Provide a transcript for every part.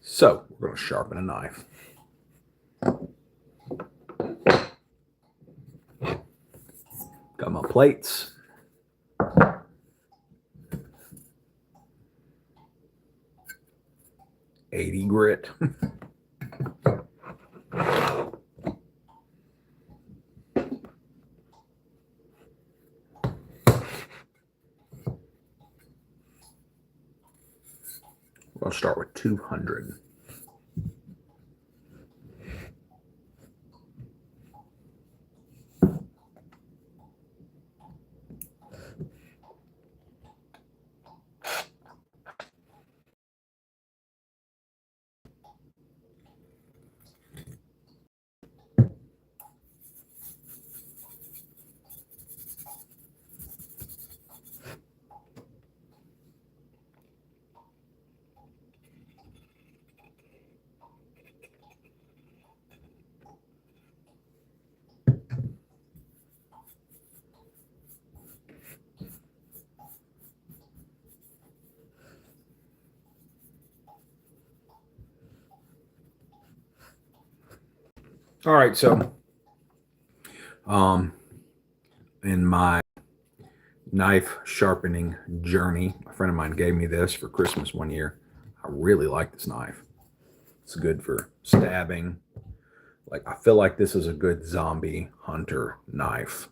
So we're going to sharpen a knife. Got my plates. .80 grit. We'll start with 200. All right, so in my knife sharpening journey, a friend of mine gave me this for Christmas one year. I really like this knife. It's good for stabbing. Like, I feel like this is a good zombie hunter knife.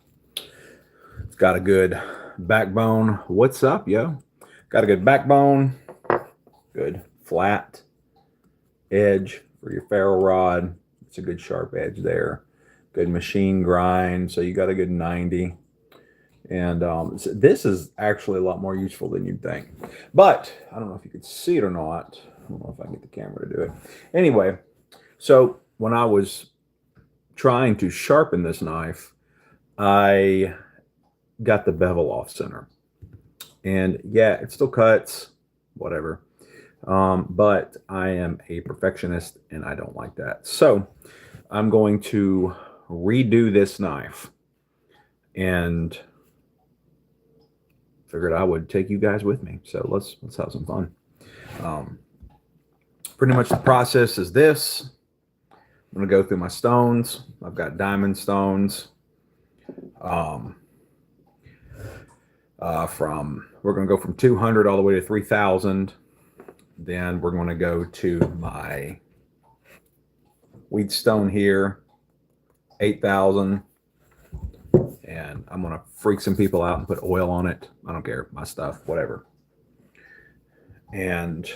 It's got a good backbone. What's up, yo? Got a good backbone, good flat edge for your ferro rod. It's a good sharp edge there. Good machine grind, so you got a good 90. And so this is actually a lot more useful than you'd think. But I don't know if you could see it or not. I don't know if I can get the camera to do it. Anyway, so when I was trying to sharpen this knife, I got the bevel off center. And yeah, it still cuts, whatever. But I am a perfectionist and I don't like that. So I'm going to redo this knife and figured I would take you guys with me. So let's have some fun. Pretty much the process is this. I'm going to go through my stones. I've got diamond stones. We're going to go from 200 all the way to 3,000. Then we're going to go to my wheat stone here, 8,000. And I'm going to freak some people out and put oil on it. I don't care, my stuff, whatever. And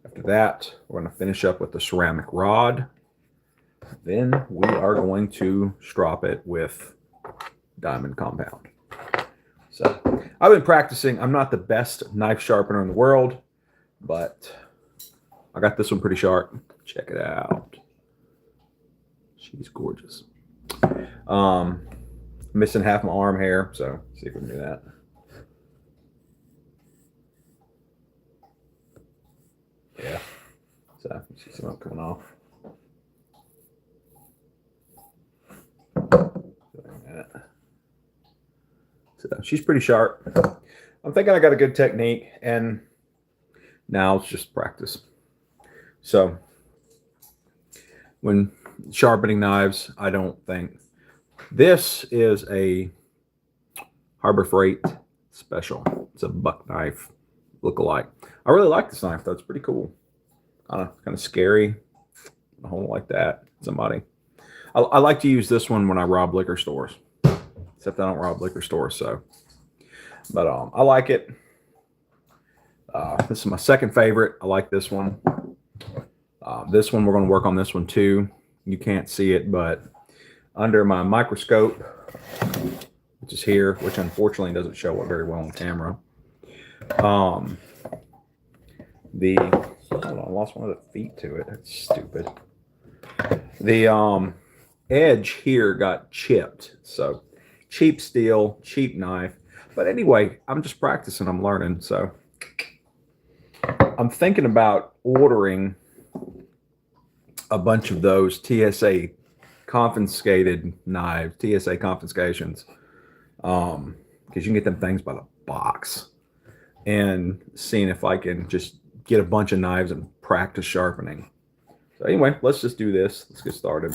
after that, we're going to finish up with the ceramic rod. Then we are going to strop it with diamond compound. So I've been practicing. I'm not the best knife sharpener in the world, but I got this one pretty sharp. Check it out. She's gorgeous. Missing half my arm hair, so see if we can do that. Yeah. So you see some coming off. So she's pretty sharp. I'm thinking I got a good technique, and now it's just practice. So when sharpening knives, I don't think this is a Harbor Freight special. It's a buck knife look-alike. I really like this knife. That's pretty cool. Kind of scary. A hole like that. Somebody. I like to use this one when I rob liquor stores. Except I don't rob liquor stores, so. But I like it. This is my second favorite. I like this one. This one, we're going to work on this one too. You can't see it, but under my microscope, which is here, which unfortunately doesn't show up very well on camera. Um, hold on, I lost one of the feet to it. That's stupid. The edge here got chipped, so cheap steel, cheap knife. But anyway, I'm just practicing. I'm learning, so I'm thinking about ordering a bunch of those TSA confiscated knives, TSA confiscations, because you can get them things by the box, and seeing if I can just get a bunch of knives and practice sharpening. So anyway, let's just do this. Let's get started.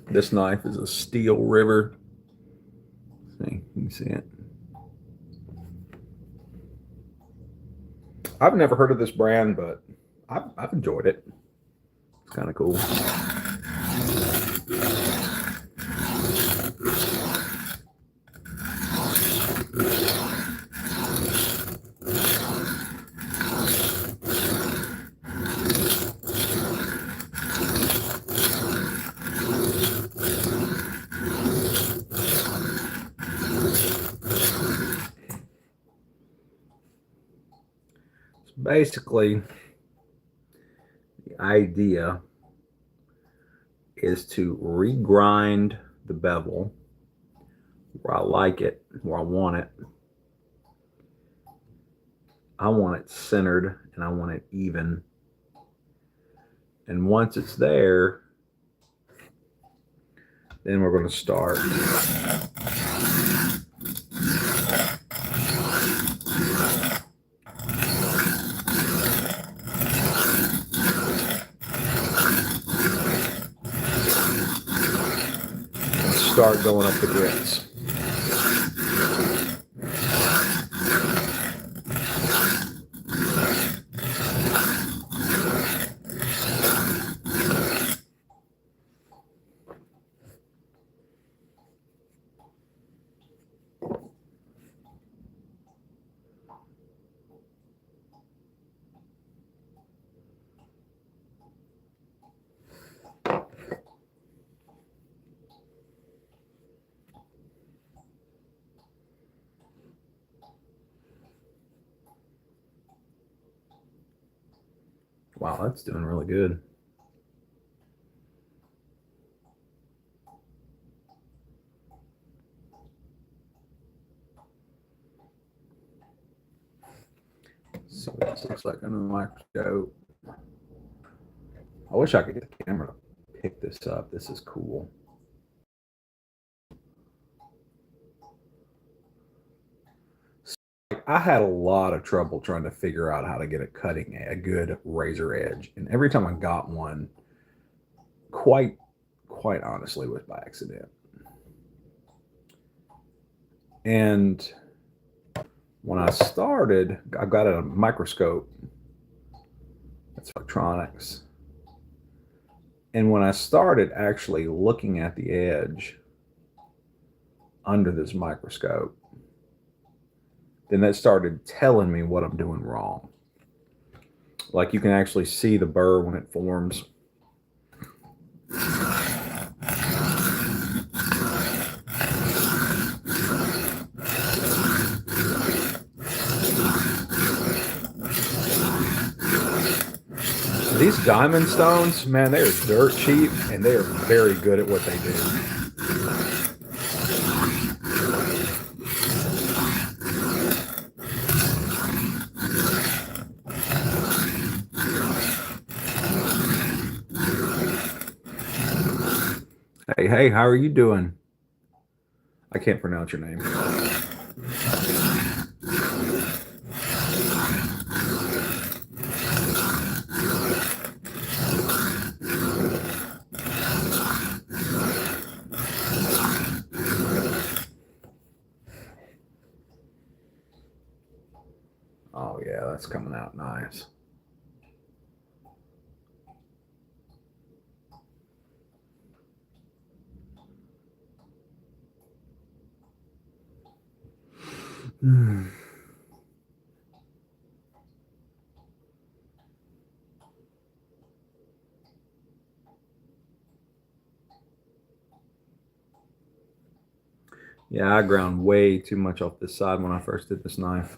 This knife is a Steel River. See, you can see it. I've never heard of this brand, but I've enjoyed it. It's kind of cool. Basically, the idea is to regrind the bevel where I like it, where I want it. I want it centered and I want it even. And once it's there, then we're going to start. Start going up the grits. Wow, that's doing really good. So this looks like a microscope. I wish I could get the camera to pick this up. This is cool. I had a lot of trouble trying to figure out how to get a good razor edge, and every time I got one, quite honestly, was by accident. And when I started, I got a microscope. That's electronics. And when I started actually looking at the edge under this microscope, then that started telling me what I'm doing wrong. Like you can actually see the burr when it forms. These diamond stones, man, they are dirt cheap and they are very good at what they do. Hey, how are you doing? I can't pronounce your name. Oh yeah, that's coming out nice. Yeah, I ground way too much off this side when I first did this knife.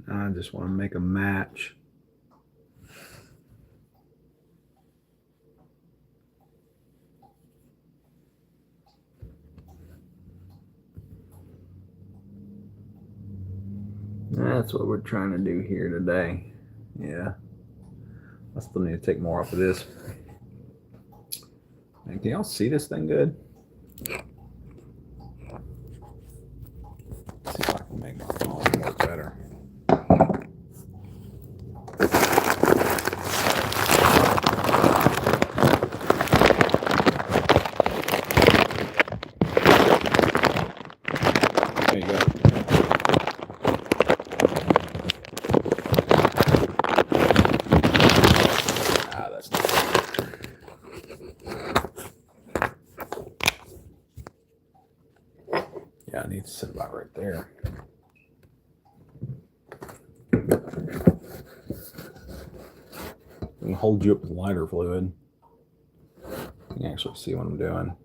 I just want to make a match. That's what we're trying to do here today. Yeah. I still need to take more off of this. Man, can y'all see this thing good? Let's see if I can make my phone work better. There you go. That's not good. Yeah, I need to sit about right there. I can hold you up with lighter fluid. You can actually see what I'm doing.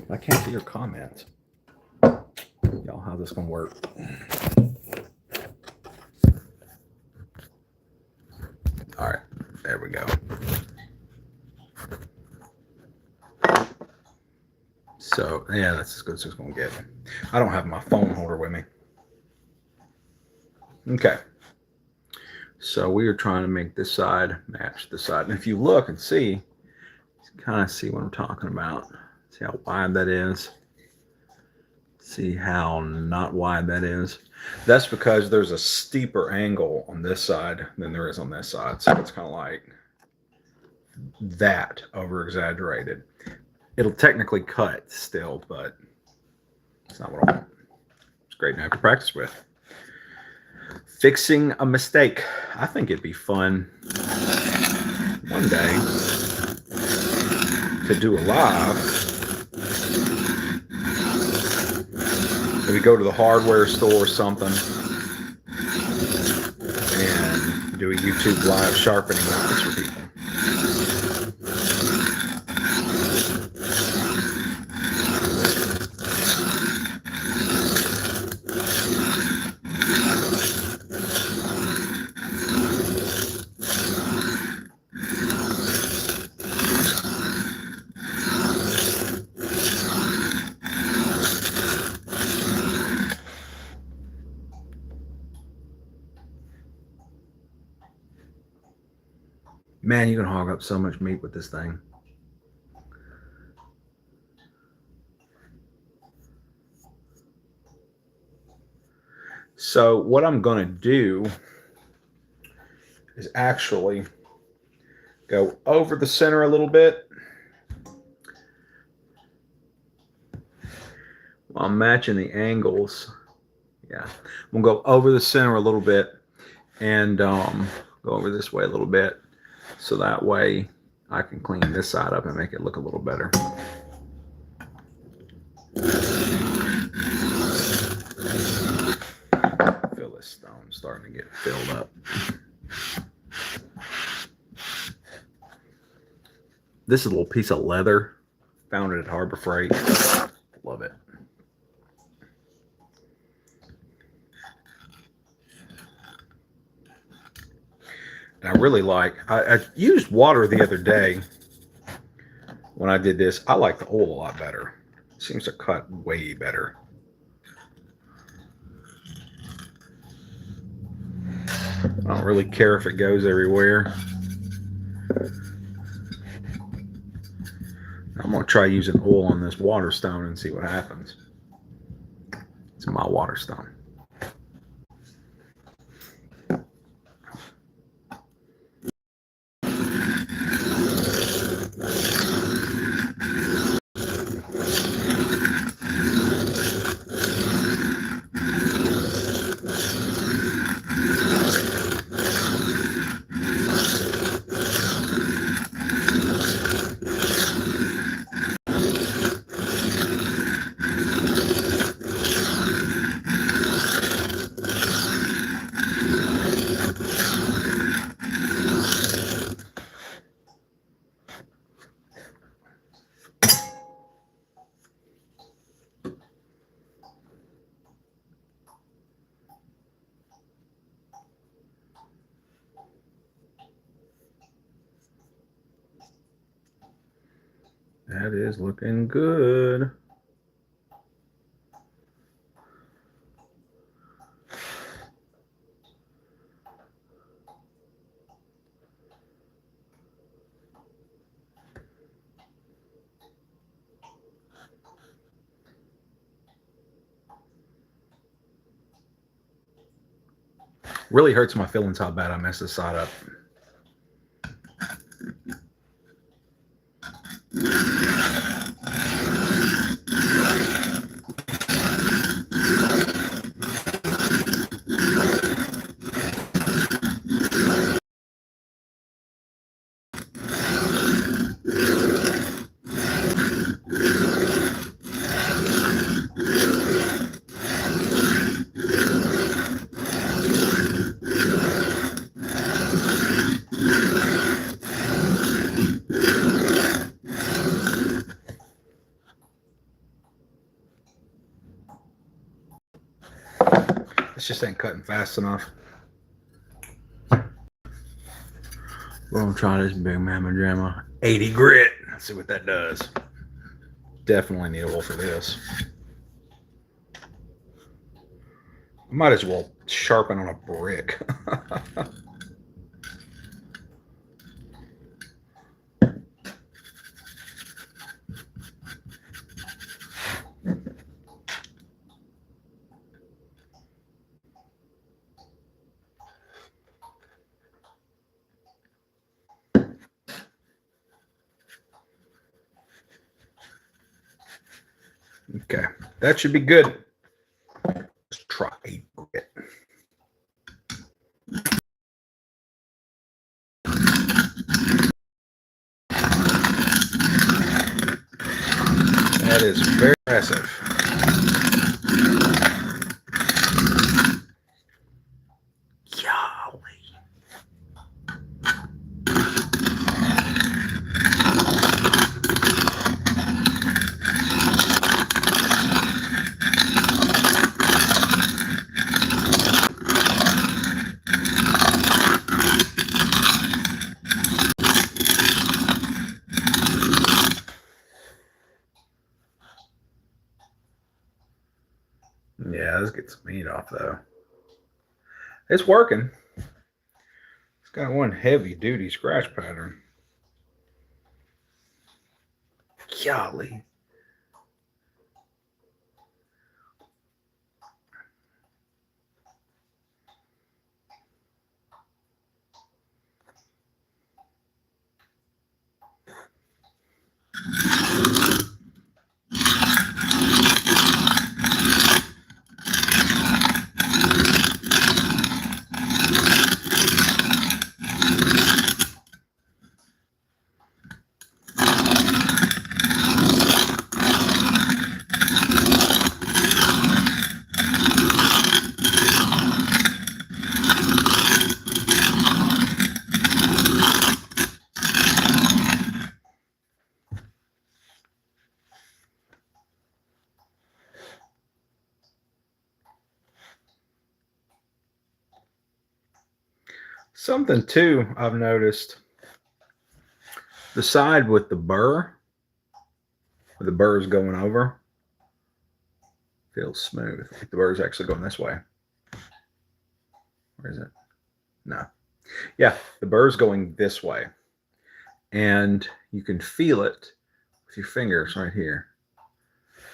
I can't see your comments. Y'all, how's this gonna work? All right, there we go. So yeah, that's as good as it's gonna get. I don't have my phone holder with me. Okay. So we are trying to make this side match this side. And if you look and see, you kind of see what I'm talking about. See how wide that is. See how not wide that is. That's because there's a steeper angle on this side than there is on this side. So it's kind of like that over exaggerated. It'll technically cut still, but it's not what I want. It's a great knife to practice with. Fixing a mistake. I think it'd be fun one day to do a live. Maybe go to the hardware store or something and do a YouTube live sharpening knives for people. Man, you can hog up so much meat with this thing. So what I'm going to do is actually go over the center a little bit while I'm matching the angles. Yeah, I'm going to go over the center a little bit and go over this way a little bit. So that way I can clean this side up and make it look a little better. Feel this stone starting to get filled up. This is a little piece of leather. Found it at Harbor Freight. Love it. And I really like, I used water the other day when I did this. I like the oil a lot better. Seems to cut way better. I don't really care if it goes everywhere. I'm going to try using oil on this Waterstone and see what happens. It's my Waterstone. That is looking good. Really hurts my feelings how bad I messed this side up. This just ain't cutting fast enough. We're gonna try this Big Mama Jamma 80 grit. Let's see what that does. Definitely need oil for this. I might as well sharpen on a brick. Okay, that should be good. Let's try a grit. That is very impressive. Golly. Yeah, let's get some meat off though. It's working. It's got one heavy duty scratch pattern. Golly. Something too, I've noticed. The side with the burr, where the burr is going over, feels smooth. The burr's actually going this way. Where is it? No. Yeah, the burr's going this way. And you can feel it with your fingers right here.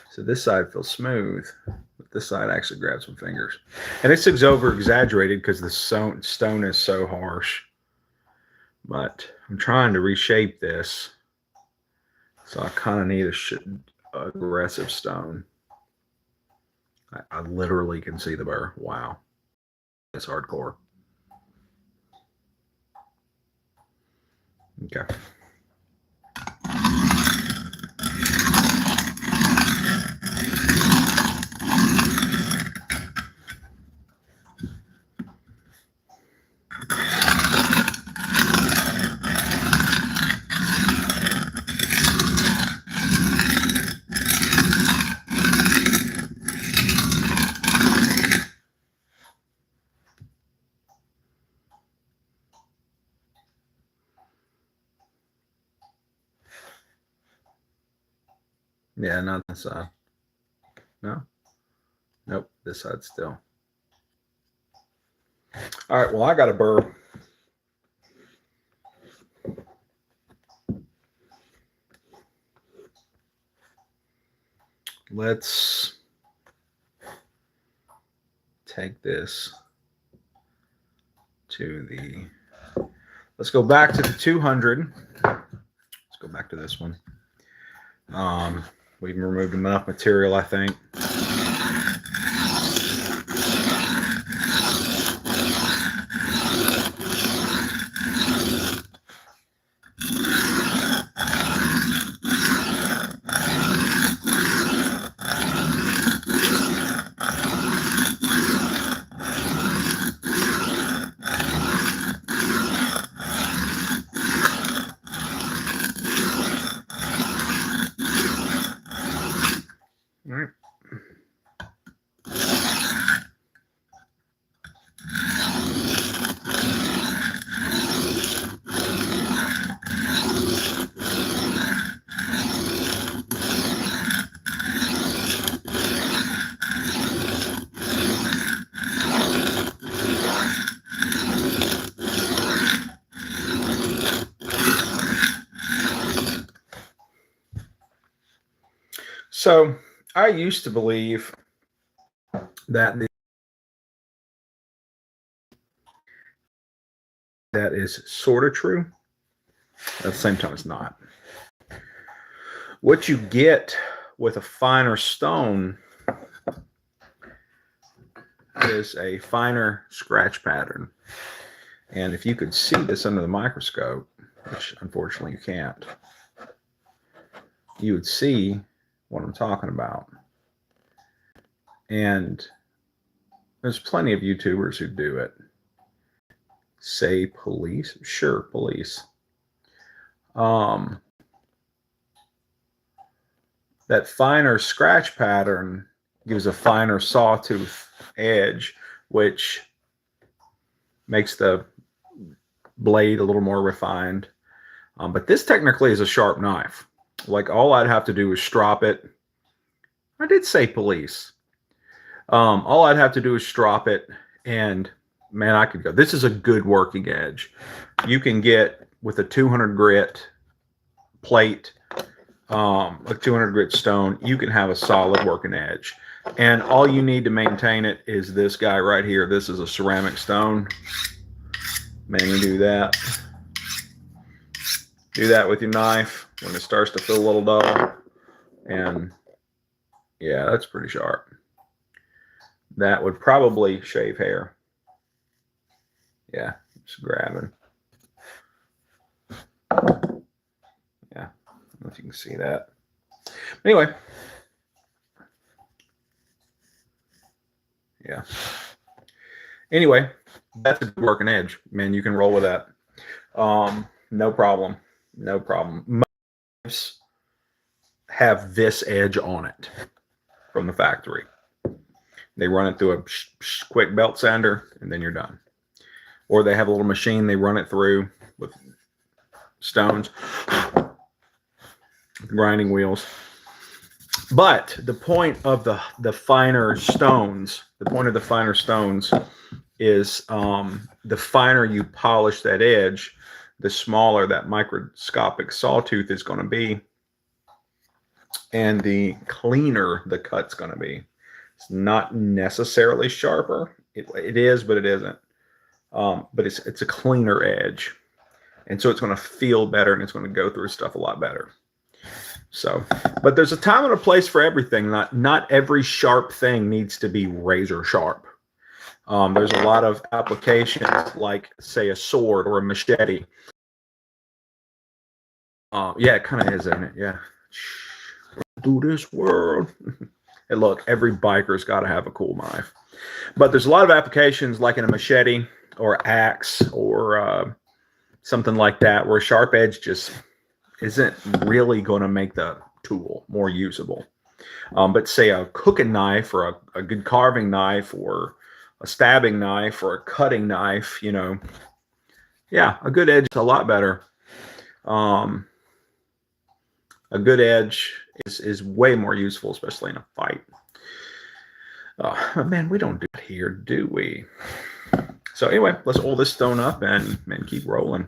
So this side feels smooth, but this side actually grabs some fingers. And this is over-exaggerated because the stone is so harsh. But I'm trying to reshape this. So I kind of need a aggressive stone. I literally can see the burr. Wow. It's hardcore. Okay. Yeah, not this side. No? Nope, this side still. All right, well, I got a burr. Let's take this to the, let's go back to the 200. Let's go back to this one. We've removed enough material, I think. All right. So I used to believe that that is sort of true. At the same time, it's not. What you get with a finer stone is a finer scratch pattern. And if you could see this under the microscope, which unfortunately you can't, you would see what I'm talking about. And there's plenty of YouTubers who do it. Say police? Sure, police. That finer scratch pattern gives a finer sawtooth edge, which makes the blade a little more refined. But this technically is a sharp knife. Like, all I'd have to do is strop it. I did say police. All I'd have to do is strop it, and man, I could go. This is a good working edge. You can get with a 200 grit plate, a 200 grit stone, you can have a solid working edge. And all you need to maintain it is this guy right here. This is a ceramic stone. Mainly do that. Do that with your knife when it starts to feel a little dull. And yeah, that's pretty sharp. That would probably shave hair. Yeah, just grabbing. Yeah, I don't know if you can see that. Anyway. Yeah. Anyway, that's a good working edge. Man, you can roll with that. No problem. No problem. Most knives have this edge on it from the factory. They run it through a quick belt sander, and then you're done. Or they have a little machine they run it through with stones, grinding wheels. But the point of the finer stones, is the finer you polish that edge, the smaller that microscopic sawtooth is going to be, and the cleaner the cut's going to be. It's not necessarily sharper. It is, but it isn't. But it's a cleaner edge, and so it's going to feel better and it's going to go through stuff a lot better. So, but there's a time and a place for everything. Not every sharp thing needs to be razor sharp. There's a lot of applications, like say a sword or a machete. Yeah, it kind of is, isn't it? Yeah. Through this world. And look, every biker's got to have a cool knife. But there's a lot of applications, like in a machete or axe or something like that, where a sharp edge just isn't really going to make the tool more usable. But say a cooking knife or a good carving knife or a stabbing knife or a cutting knife, you know, yeah, a good edge is a lot better. A good edge is way more useful, especially in a fight. Man, we don't do it here, do we? So anyway, let's oil this stone up and keep rolling.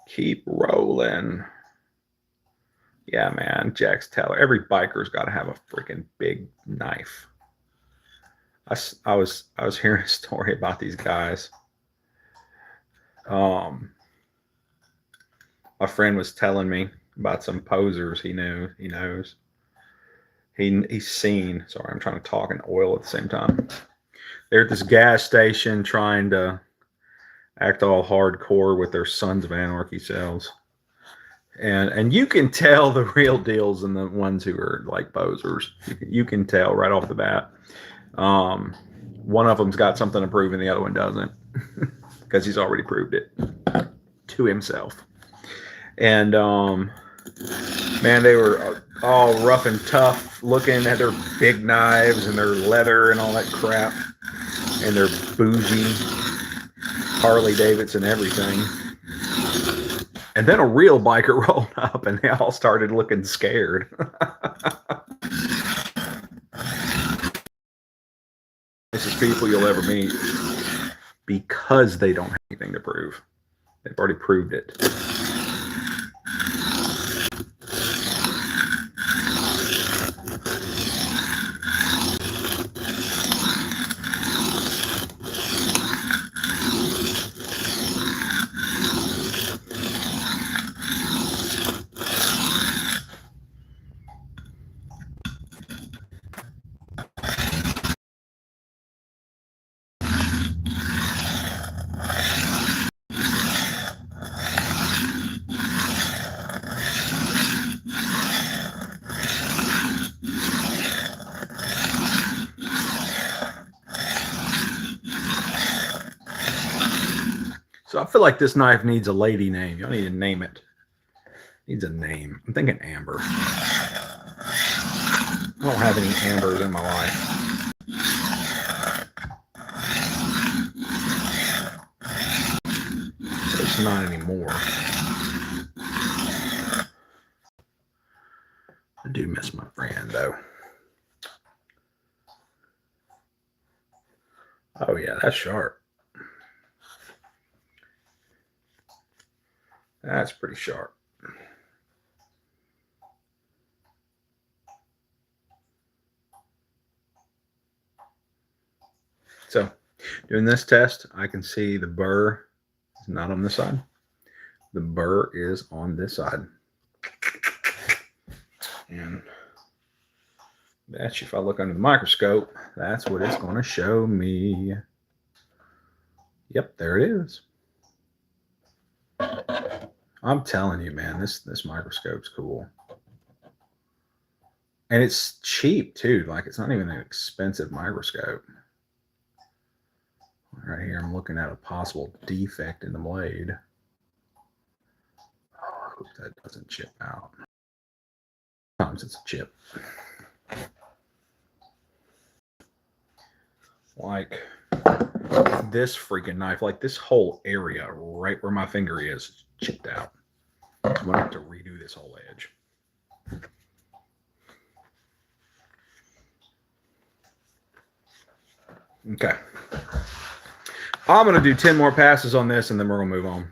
Keep rolling. Yeah, man, Jax Teller. Every biker's got to have a freaking big knife. I was hearing a story about these guys. My friend was telling me about some posers he knows. He's seen. Sorry, I'm trying to talk and oil at the same time. They're at this gas station trying to act all hardcore with their Sons of Anarchy selves. And you can tell the real deals and the ones who are like posers. You can tell right off the bat. One of them's got something to prove and the other one doesn't, because he's already proved it to himself. And man, they were all rough and tough, looking at their big knives and their leather and all that crap, and their bougie Harley Davidson everything. And then a real biker rolled up and they all started looking scared. Nicest people you'll ever meet, because they don't have anything to prove. They've already proved it. So I feel like this knife needs a lady name. You don't need to name it. It needs a name. I'm thinking Amber. I don't have any Ambers in my life. It's not anymore. I do miss my friend, though. Oh, yeah, that's sharp. That's pretty sharp. So, doing this test, I can see the burr is not on this side. The burr is on this side. And that's, if I look under the microscope, that's what it's going to show me. Yep, there it is. I'm telling you, man, this microscope's cool. And it's cheap too. Like, it's not even an expensive microscope. Right here, I'm looking at a possible defect in the blade. Oh, I hope that doesn't chip out. Sometimes it's a chip. Like this freaking knife, like this whole area right where my finger is chipped out. I'm gonna have to redo this whole edge. Okay. I'm going to do 10 more passes on this, and then we're going to move on.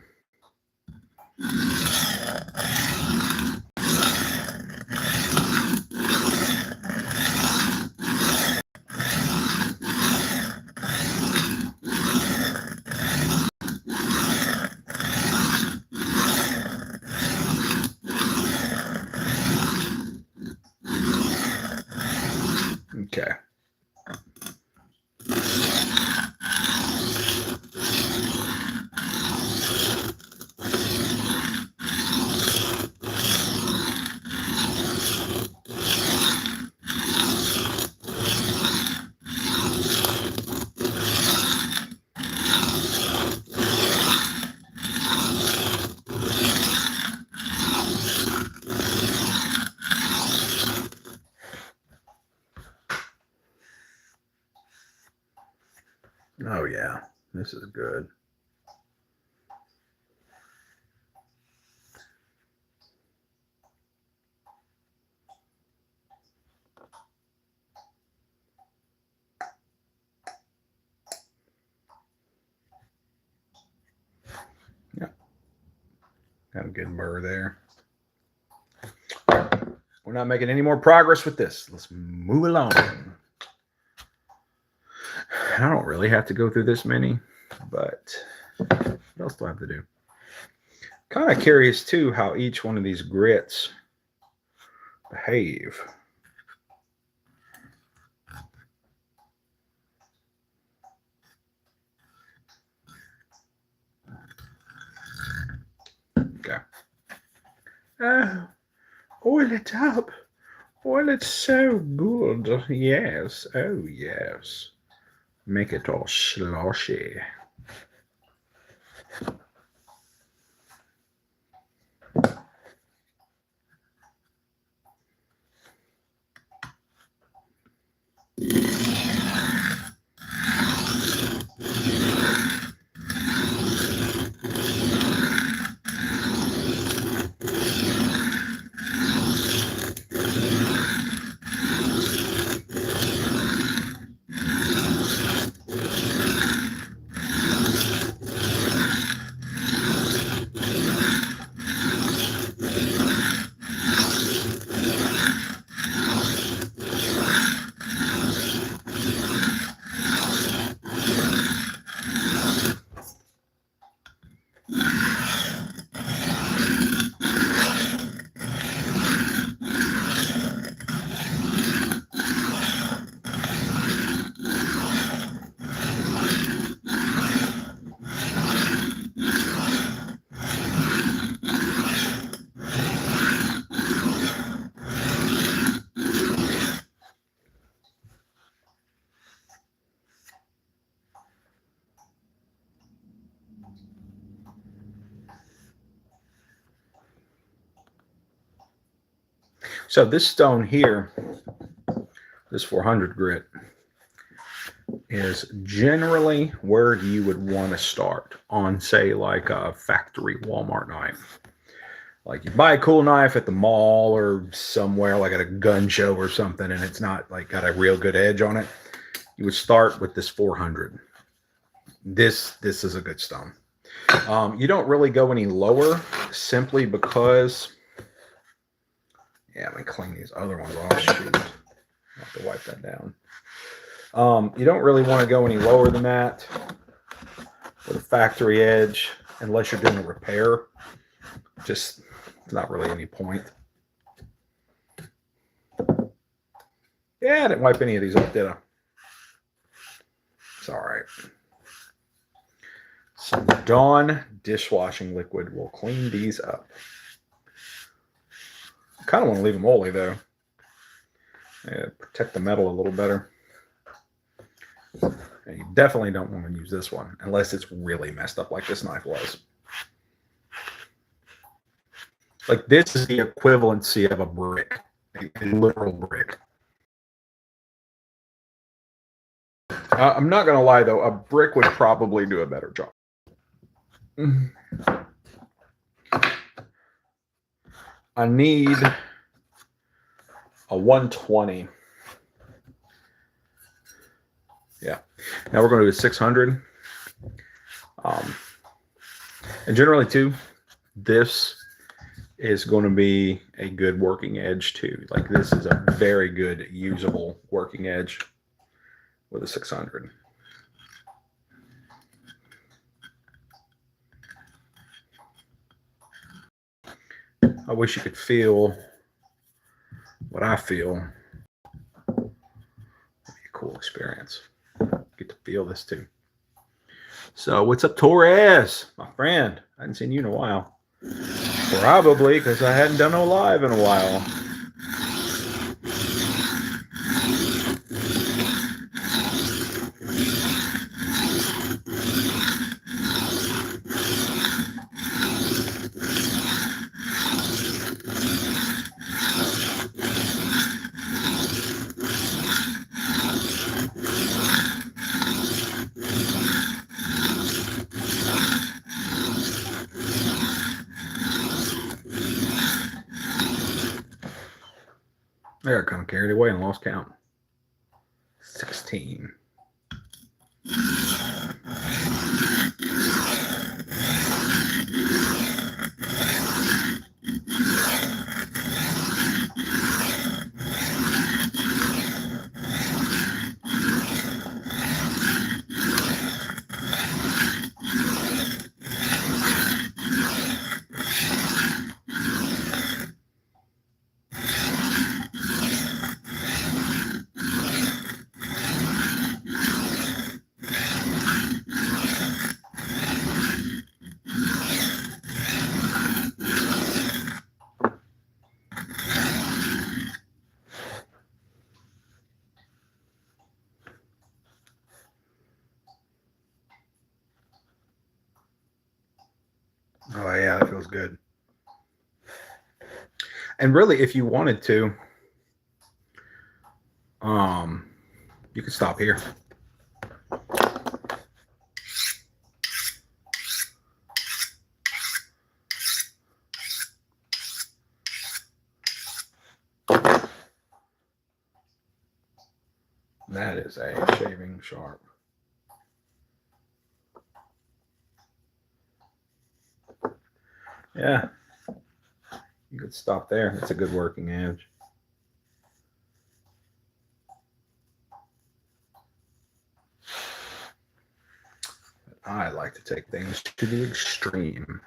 Okay. Oh, yeah. This is good. Yeah. Got a good burr there. We're not making any more progress with this. Let's move along. I don't really have to go through this many, but what else do I have to do? Kind of curious, too, how each one of these grits behave. Okay. Oil it up. Oil it so good. Yes. Oh, yes. Make it all sloshy. So this stone here, this 400 grit, is generally where you would want to start on, say, like a factory Walmart knife. Like you buy a cool knife at the mall or somewhere, like at a gun show or something, and it's not like got a real good edge on it. You would start with this 400. This is a good stone. You don't really go any lower simply because, yeah, let me clean these other ones off. Shoot, I have to wipe that down. You don't really want to go any lower than that with a factory edge unless you're doing a repair. Just not really any point. Yeah, I didn't wipe any of these up, did I? It's all right. Some Dawn dishwashing liquid will clean these up. I kind of want to leave them oily, though. Yeah, protect the metal a little better. And you definitely don't want to use this one unless it's really messed up like this knife was. Like this is the equivalency of a brick, a literal brick. I'm not going to lie, though. A brick would probably do a better job. I need a 120. Yeah. Now we're going to do a 600. And generally, too, this is going to be a good working edge, too. Like, this is a very good, usable working edge with a 600. I wish you could feel what I feel. It'd be a cool experience. Get to feel this, too. So, what's up, Torres? My friend. I hadn't seen you in a while. Probably because I hadn't done no live in a while. I got kind of carried away and lost count. 16. Oh, yeah, that feels good. And really, if you wanted to, you could stop here. That is a shaving sharp. Yeah, you could stop there. That's a good working edge. I like to take things to the extreme.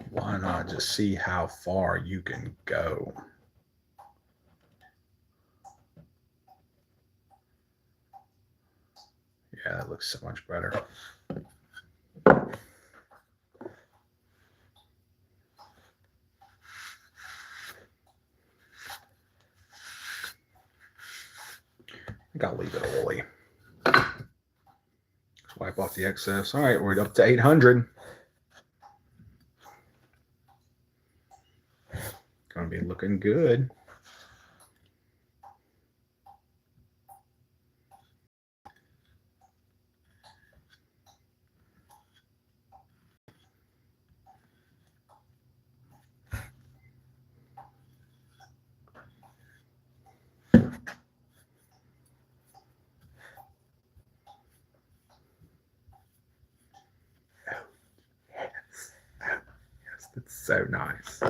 Why not just see how far you can go? Yeah, that looks so much better. I think I'll leave it oily. Just wipe off the excess. All right, we're up to 800. Gonna be looking good. Yes, that's so nice.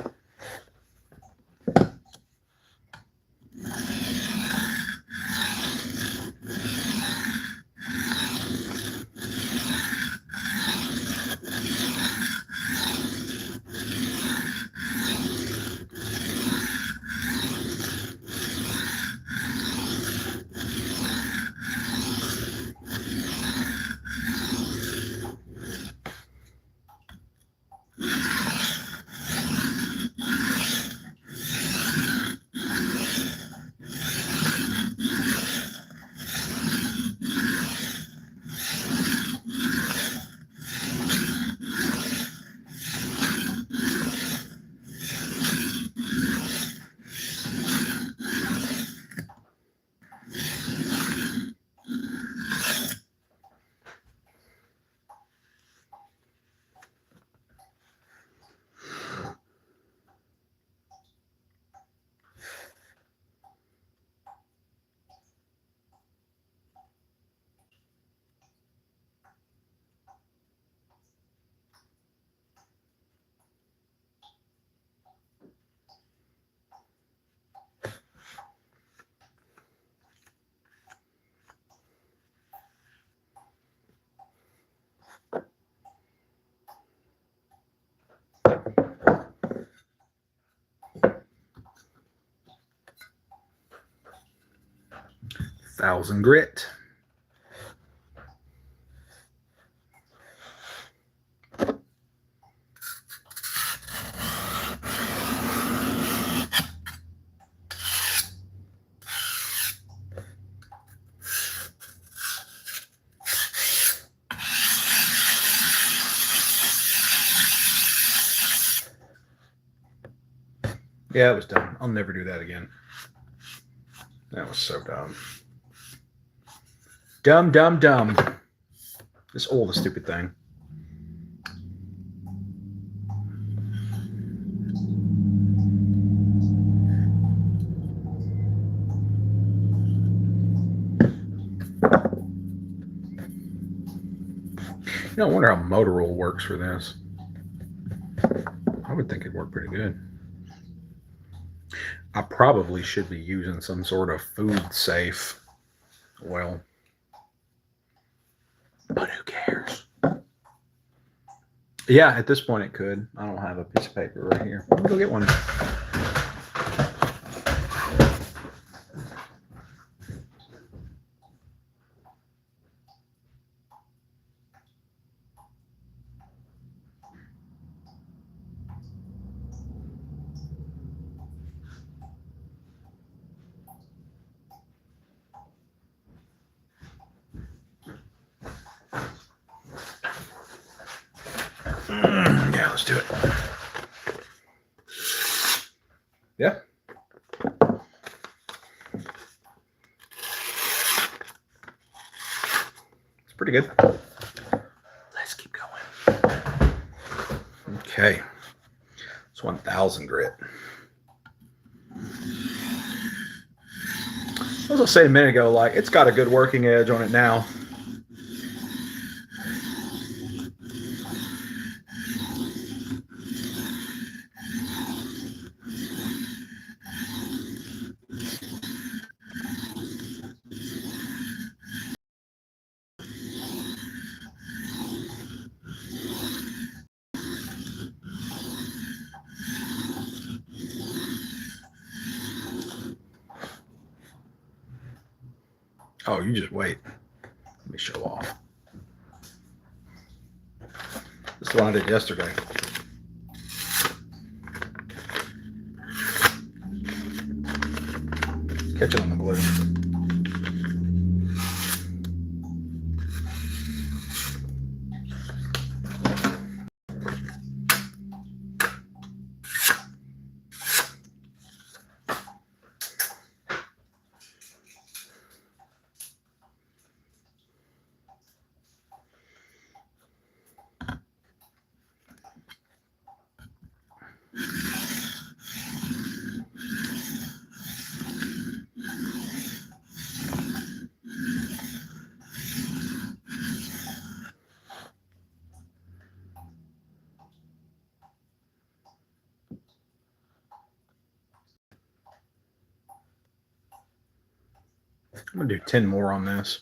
1000 grit. Yeah, it was dumb. I'll never do that again. That was so dumb. Dumb, dumb, dumb. Just oil the stupid thing. You know, I wonder how motor oil works for this. I would think it'd work pretty good. I probably should be using some sort of food safe oil. But who cares? Yeah, at this point it could. I don't have a piece of paper right here. Let me go get one. Yeah, let's do it. Yeah. It's pretty good. Let's keep going. Okay. It's 1000 grit. As I was saying a minute ago, like, it's got a good working edge on it now. Oh, you just wait. Let me show off. This is what I did yesterday. Catch it on the glue. I'm going to do 10 more on this.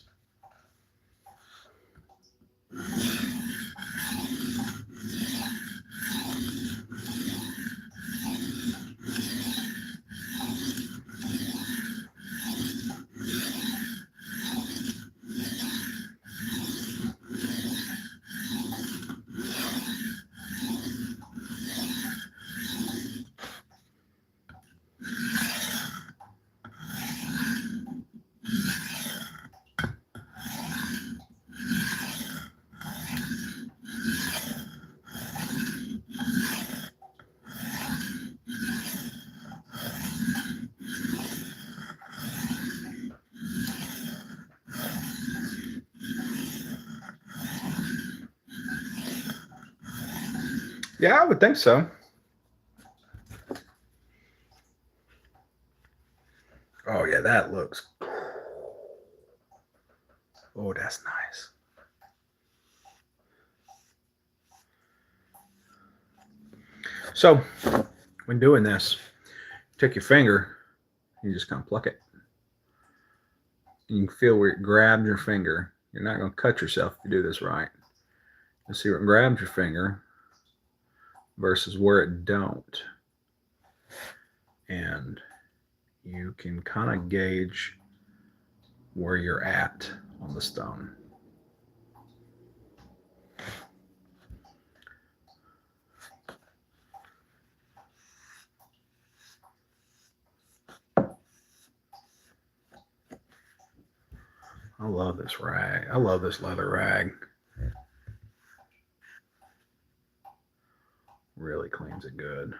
Yeah, I would think so. Oh, yeah, that looks. Oh, that's nice. So, when doing this, take your finger, you just kind of pluck it. You can feel where it grabs your finger. You're not going to cut yourself if you do this right. You see where it grabs your finger versus where it don't. And you can kind of gauge where you're at on the stone. I love this rag. I love this leather rag. Really cleans it good.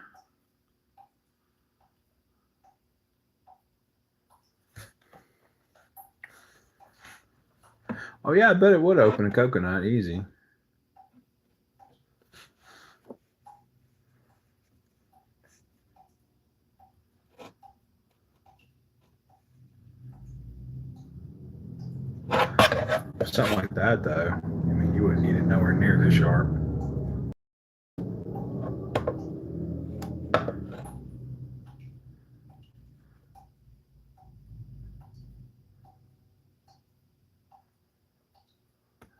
Oh yeah, I bet it would open a coconut easy. Something like that though, I mean, you wouldn't need it nowhere near this sharp.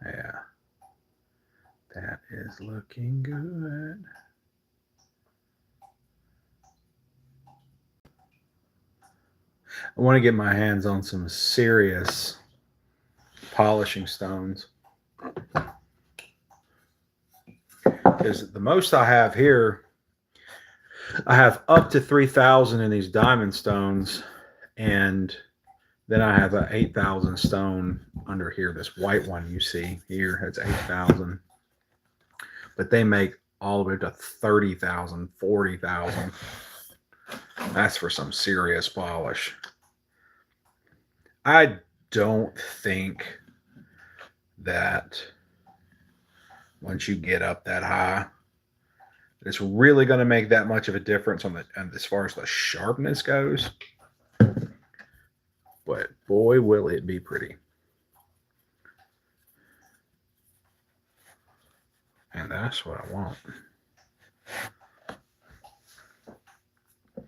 Yeah, that is looking good. I want to get my hands on some serious polishing stones. Because the most I have here, I have up to 3,000 in these diamond stones, and then I have an 8,000 stone under here. This white one you see here, that's 8,000. But they make all the way to 30,000, 40,000. That's for some serious polish. I don't think that once you get up that high, it's really going to make that much of a difference on the as far as the sharpness goes. But boy, will it be pretty. And that's what I want.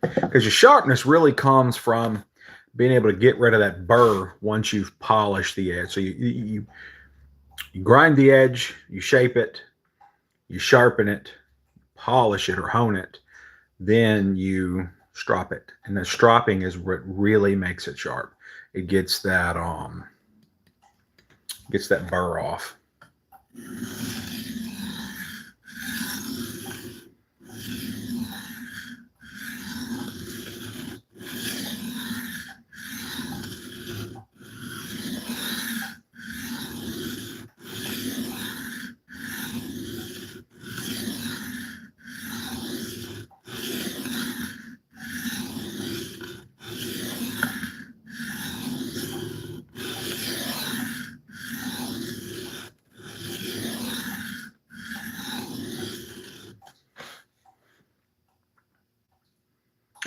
Because your sharpness really comes from being able to get rid of that burr once you've polished the edge. So you grind the edge, you shape it, you sharpen it, polish it or hone it, then you strop it. And the stropping is what really makes it sharp. It gets that burr off.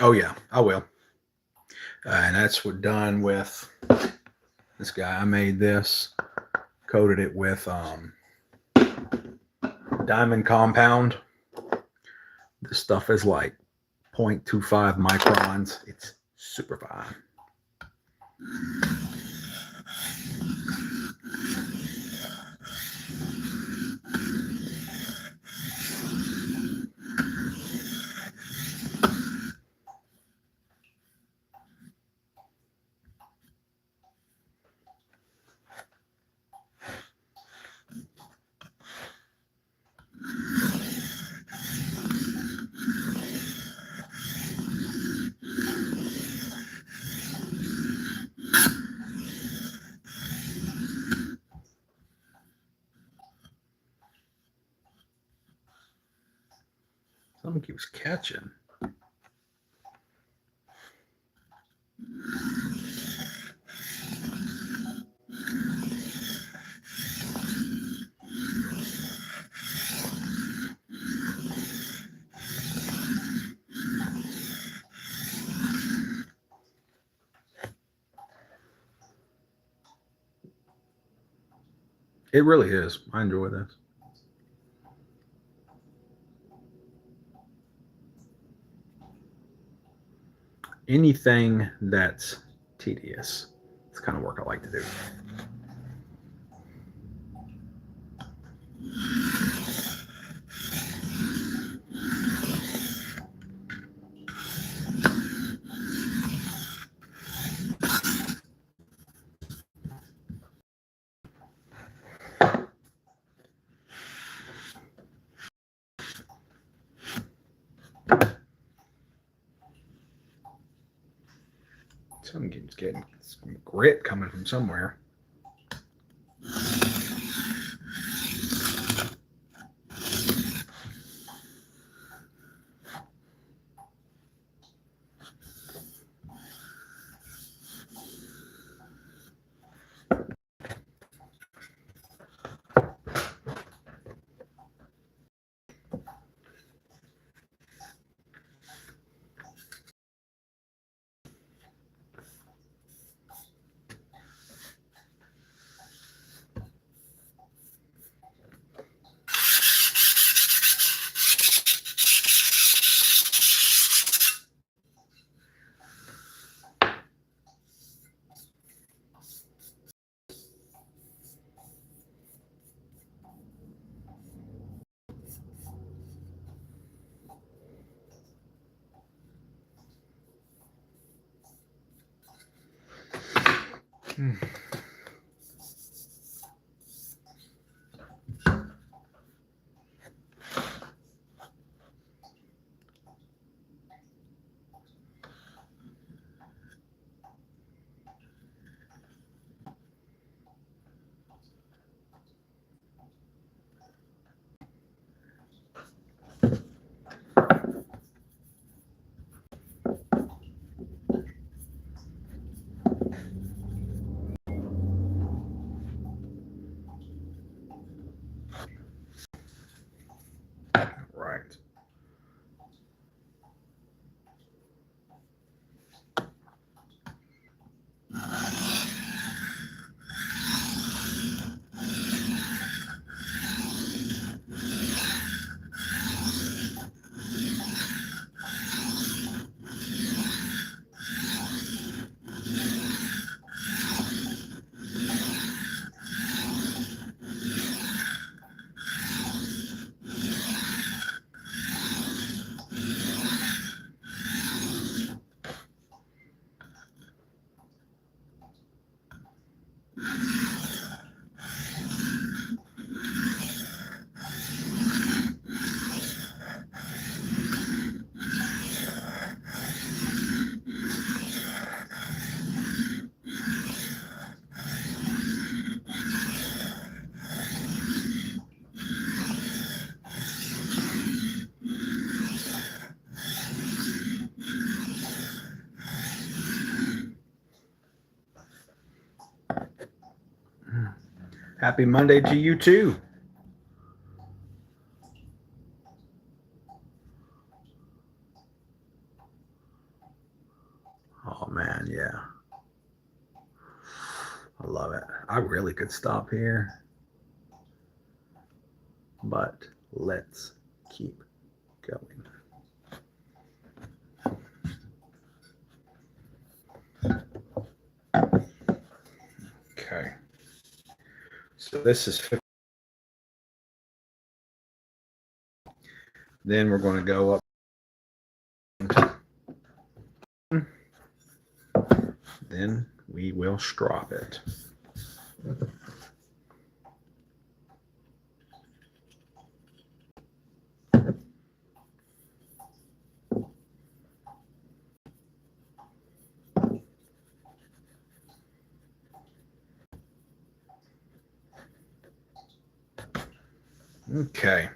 Oh yeah, I will. And that's what done with this guy. I made this, coated it with diamond compound. This stuff is like 0.25 microns. It's super fine. Something keeps catching. It really is. I enjoy this. Anything that's tedious, it's kind of work I like to do. Something's getting some grit coming from somewhere. Right. Happy Monday to you too. Oh man, yeah. I love it. I really could stop here, but let's keep going. Okay. So this is 50. Then we're going to go up. Then we will strop it. Okay.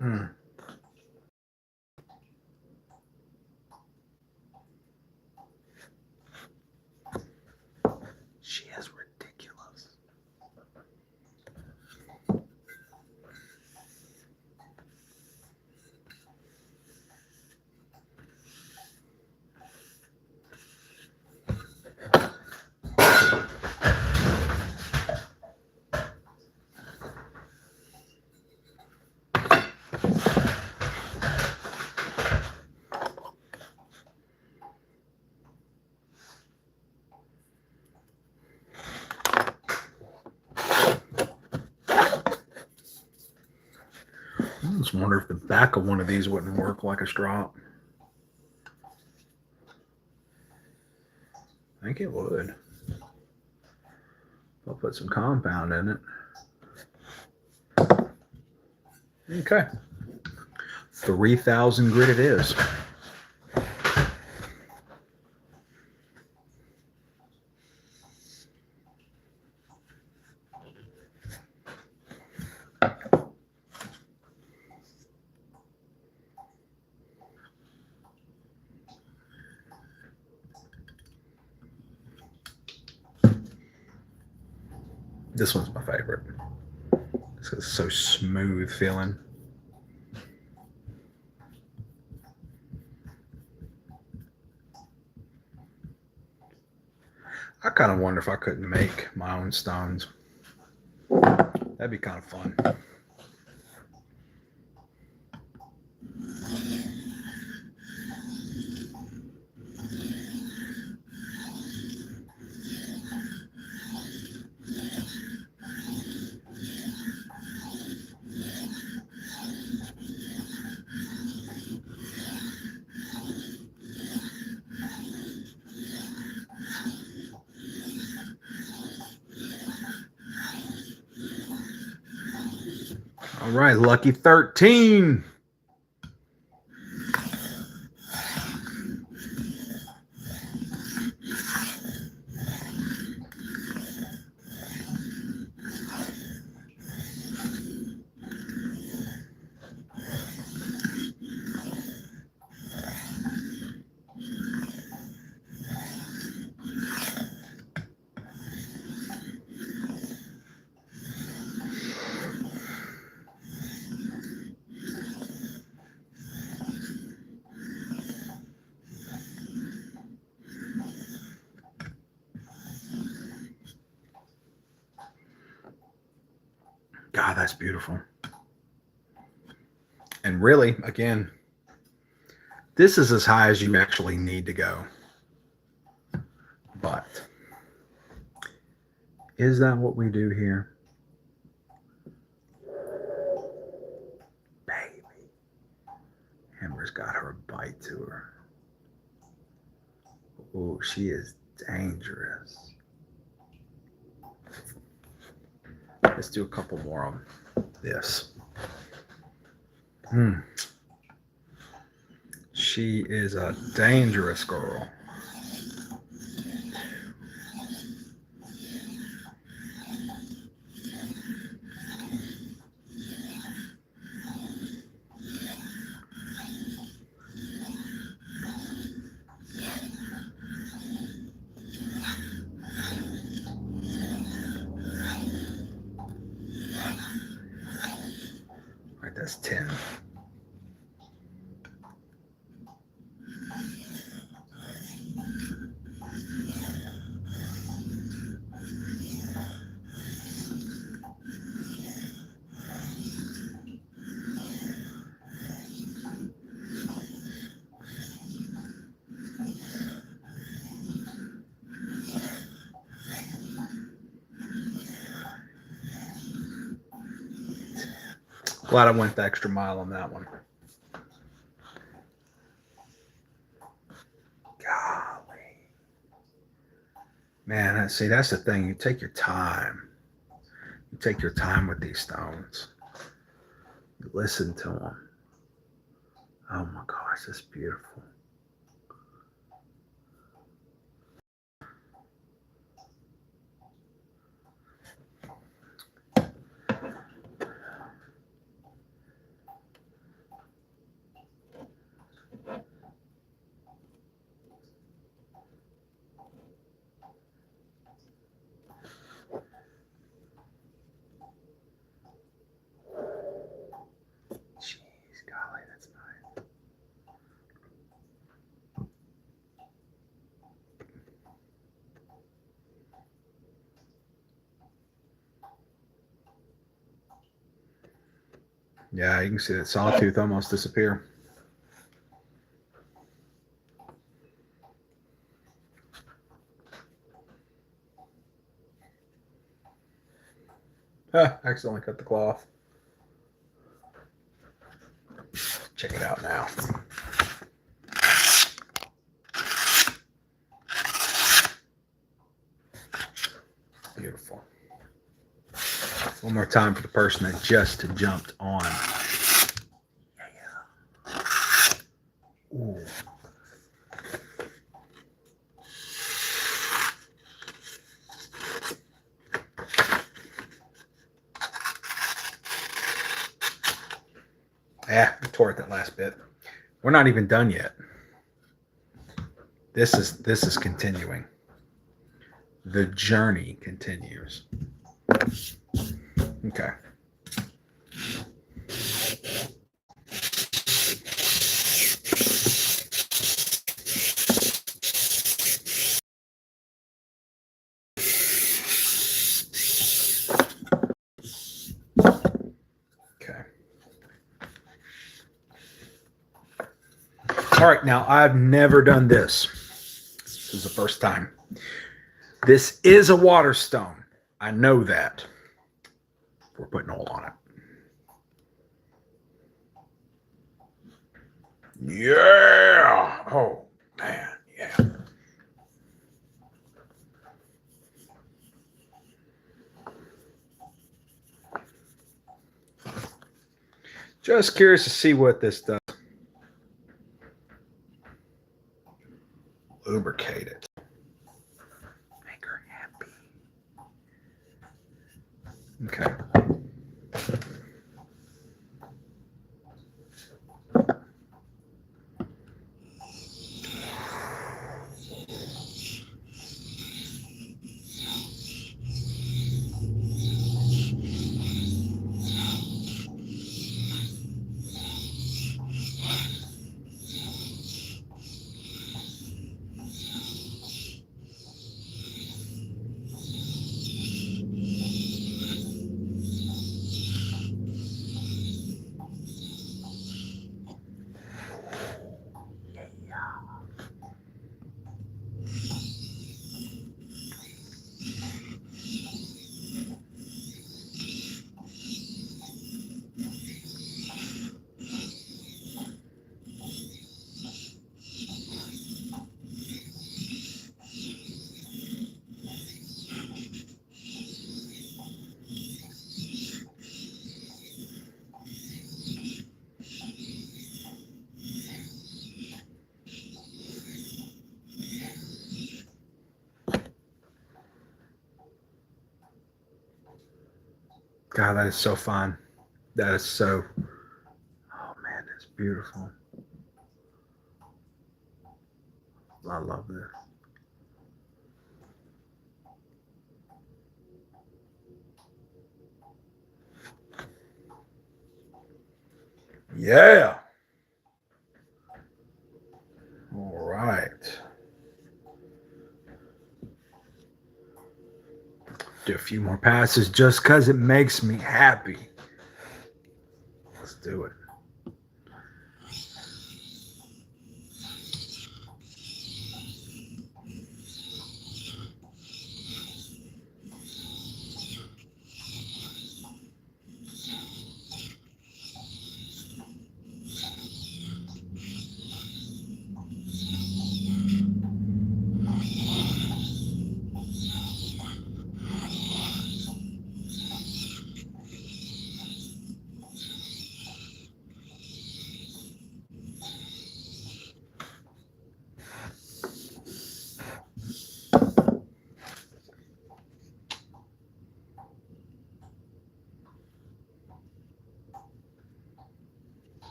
Mm. She is ridiculous. I just wonder if the back of one of these wouldn't work like a strop. I think it would. I'll put some compound in it. Okay. 3,000 grit it is. This one's my favorite. It's so smooth feeling. I kind of wonder if I couldn't make my own stones. That'd be kind of fun. All right, lucky 13. God, that's beautiful. And really, again, this is as high as you actually need to go. But is that what we do here? Baby. Amber's got her a bite to her. Oh, she is dangerous. Let's do a couple more of this. She is a dangerous girl. All right, that's 10. Glad I went the extra mile on that one. Golly. Man, see, that's the thing. You take your time. You take your time with these stones. You listen to them. Oh my gosh, that's beautiful. Yeah, you can see that sawtooth almost disappear. Accidentally cut the cloth. Check it out now. Beautiful. One more time for the person that just jumped on. Ooh. Yeah, I tore it that last bit. We're not even done yet. This is continuing. The journey continues. Okay. Okay. All right, now I've never done this. This is the first time. This is a water stone. I know that. We're putting oil on it. Yeah. Oh, man. Yeah. Just curious to see what this does. Lubricate it. Make her happy. Okay. God, that is so fun. That is so, oh man, that's beautiful. I love this. Yeah. All right. Do a few more passes just because it makes me happy. Let's do it.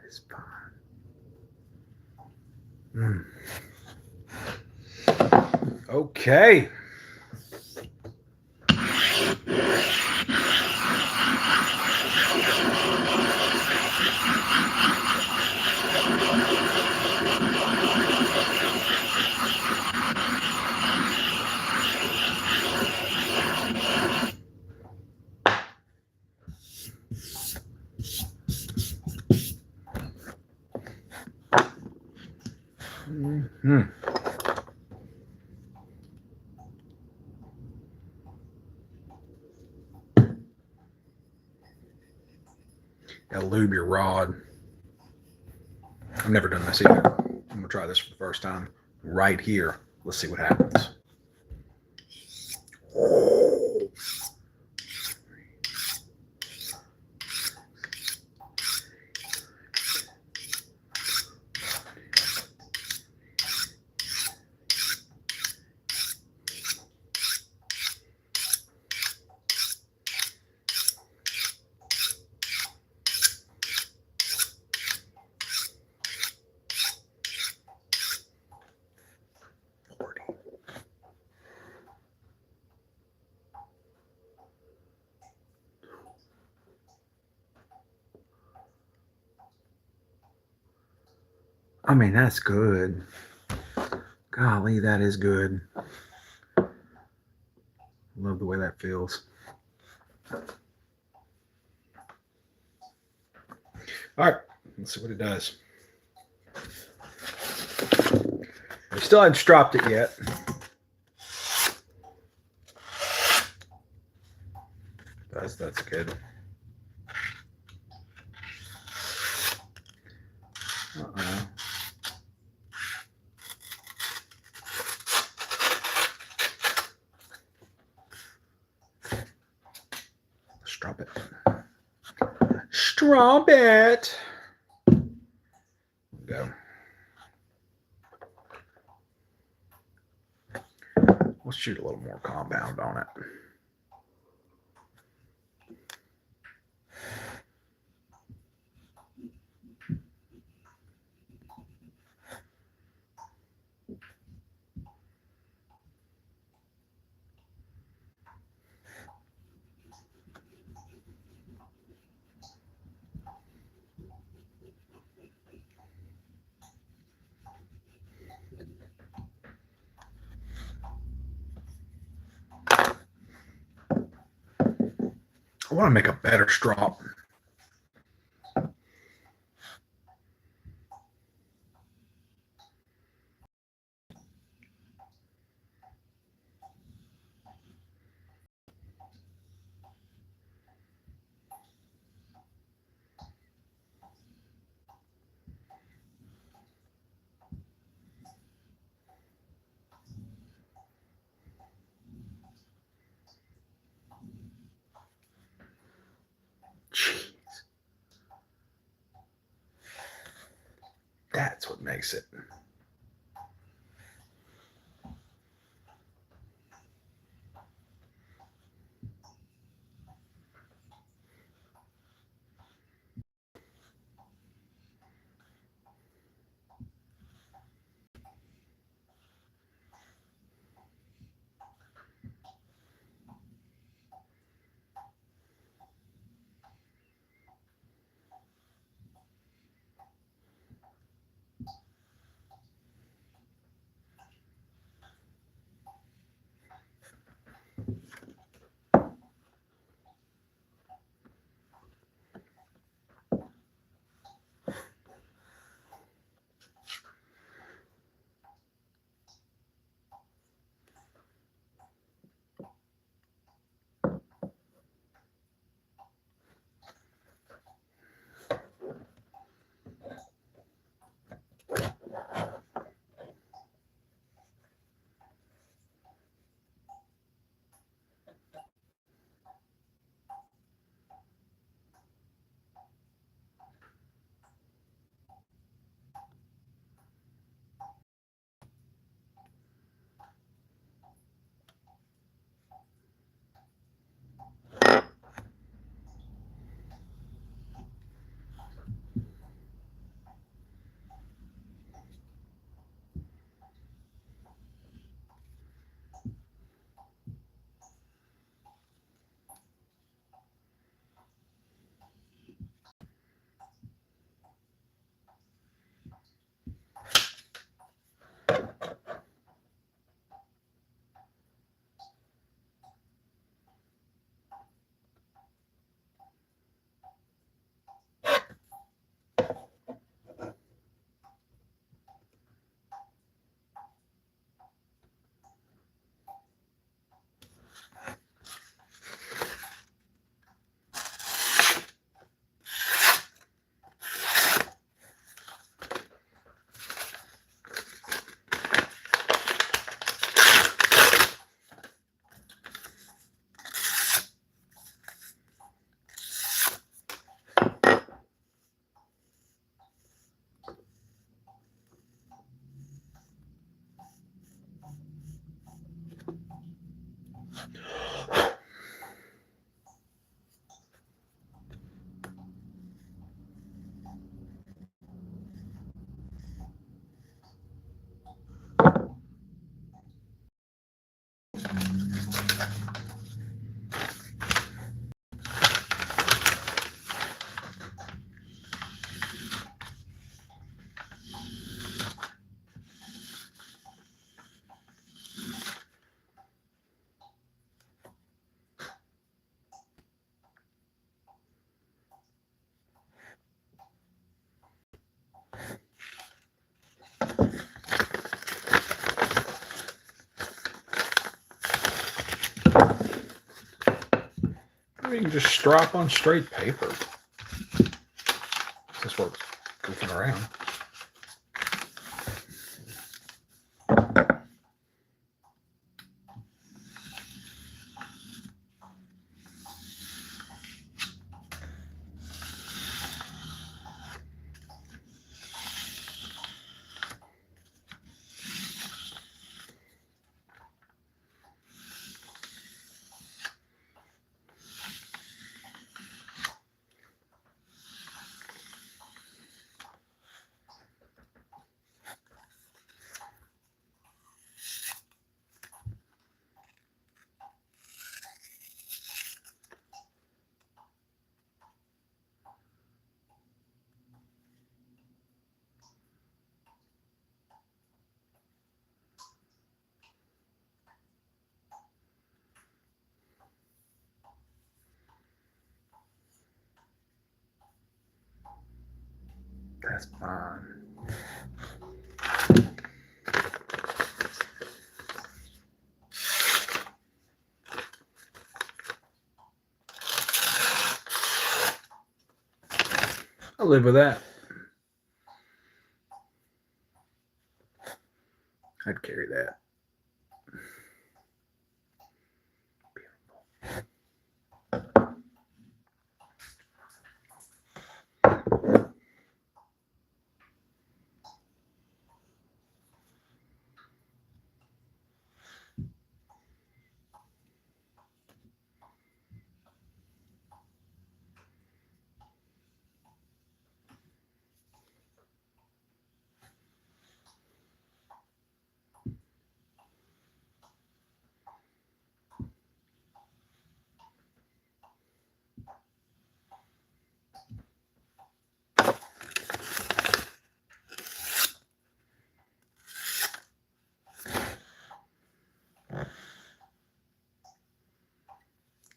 is fun. Okay. Mm-hmm. Gotta lube your rod. I've never done this either. I'm gonna try this for the first time right here. Let's see what happens. I mean, that's good. Golly, that is good. Love the way that feels. All right, let's see what it does. I still haven't stropped it yet. That's good. Uh-oh. Strop it. Strop it. Go. Let's shoot a little more compound on it. I want to make a better strop. Jeez. That's what makes it. you can just strap on straight paper. This works goofing around. That's fine. I'll live with that. I'd carry that.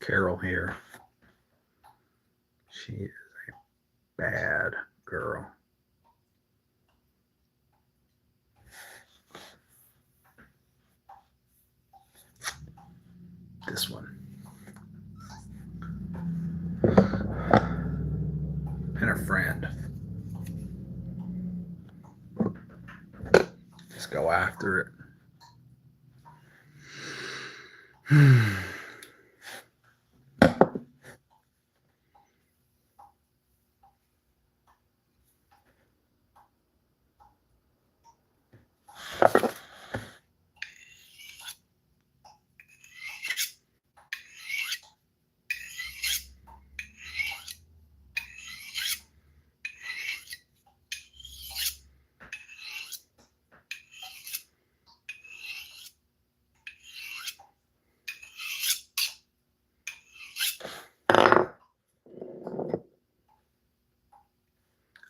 Carol here. She is a bad girl. This one. And her friend. Just go after it.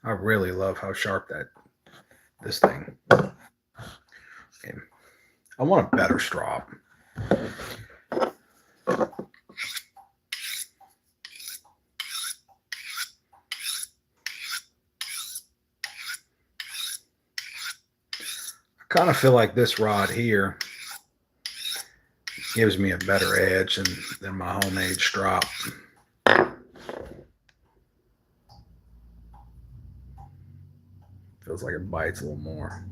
I really love how sharp this thing. Okay. I want a better strop. I kind of feel like this rod here gives me a better edge than my homemade strop. Feels like it bites a little more.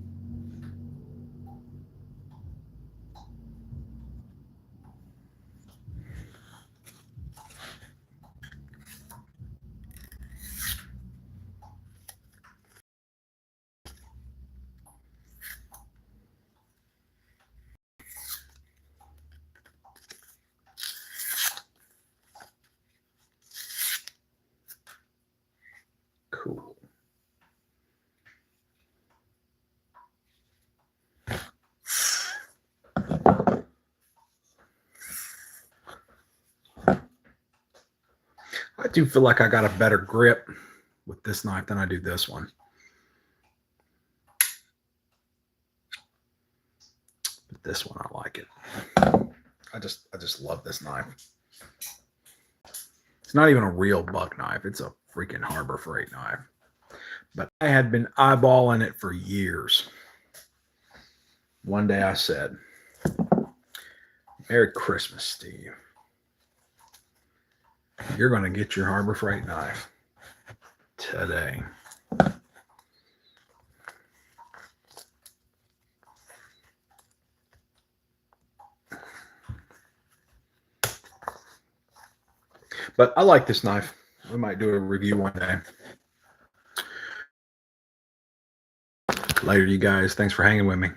Cool. I do feel like I got a better grip with this knife than I do this one. But this one, I like it. I just love this knife. It's not even a real buck knife. It's a freaking Harbor Freight knife. But I had been eyeballing it for years. One day I said, "Merry Christmas, Steve. You're going to get your Harbor Freight knife today. But I like this knife. We might do a review one day. Later, you guys. Thanks for hanging with me.